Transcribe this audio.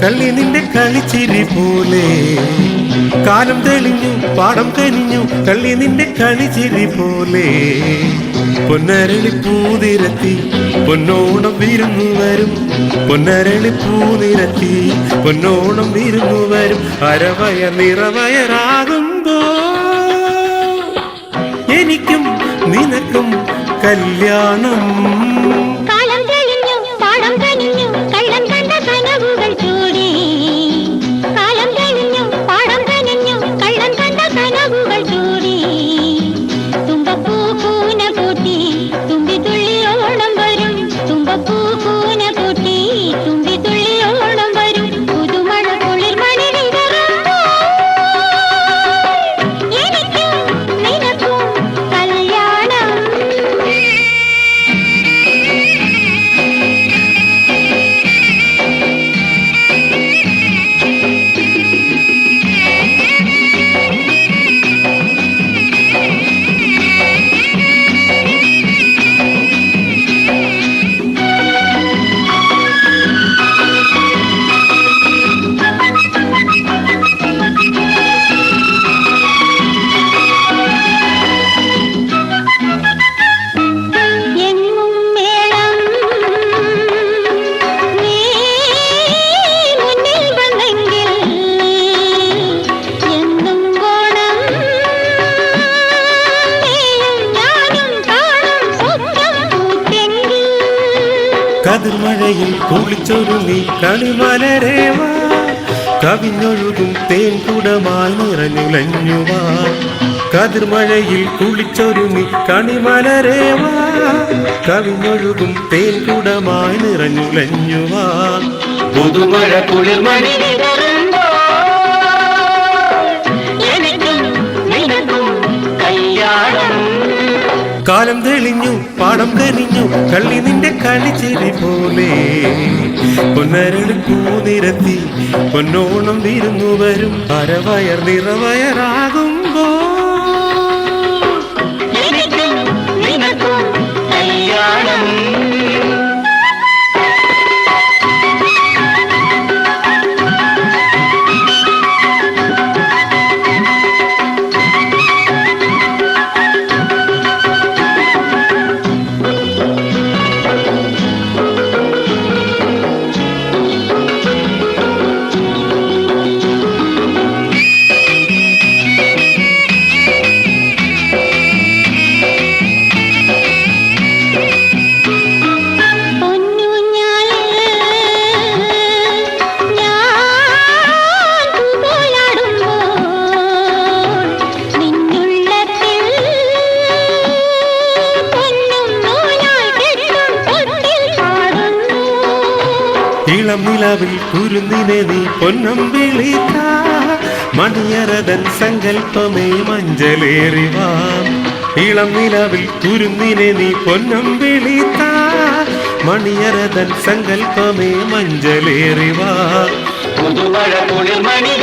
കള്ളി നിന്റെ കളിച്ചിരി പോലെ കാലം തെളിഞ്ഞു പാടം കനിഞ്ഞു കള്ളി നിന്റെ കളിച്ചിരി പോലെ പൊന്നരളി പൂതിരത്തി പൊന്നോണം വിരുന്നു വരും പൊന്നരളി പൂതിരത്തി പൊന്നോണം വിരുന്നു വരും അരവയർ നിറവയറാകുമ്പോ എനിക്കും നിനക്കും കല്യാണം കതിർമഴയിൽ കുളിച്ചൊരുങ്ങി കളിമലരേവാ കവിഞ്ഞൊഴുകും തേൻകുടമായി നിറഞ്ഞുലഞ്ഞുവാ കതിർമഴയിൽ കുളിച്ചൊരുങ്ങി കളിമലരേവാ കവിഞ്ഞൊഴുകും തേൻകുടമായി നിറഞ്ഞുലഞ്ഞുവാ പുതുമഴ കുളിർമണി കാലം തെളിഞ്ഞു പാടം കനിഞ്ഞു കള്ളി നിന്റെ കളിച്ചിരി പോലെ പൊന്നരളി പൂനിരത്തി പൊന്നോണം വിരുന്നു വരും അരവയർ നിറവയറാകുമ്പോ ഇളം നിലവിൽ കുരുന്നിനെ നീ പൊന്നം വിളിത്ത മണിയറതൻ സങ്കൽപ്പമേ മഞ്ചലേറിവാ ഇളം നിലവിൽ കുരുന്നിനെ നീ പൊന്നം വിളിത്ത മണിയറതൻ സങ്കൽപ്പമേ മഞ്ചലേറിവാ പുതുമഴ കുളിർമണി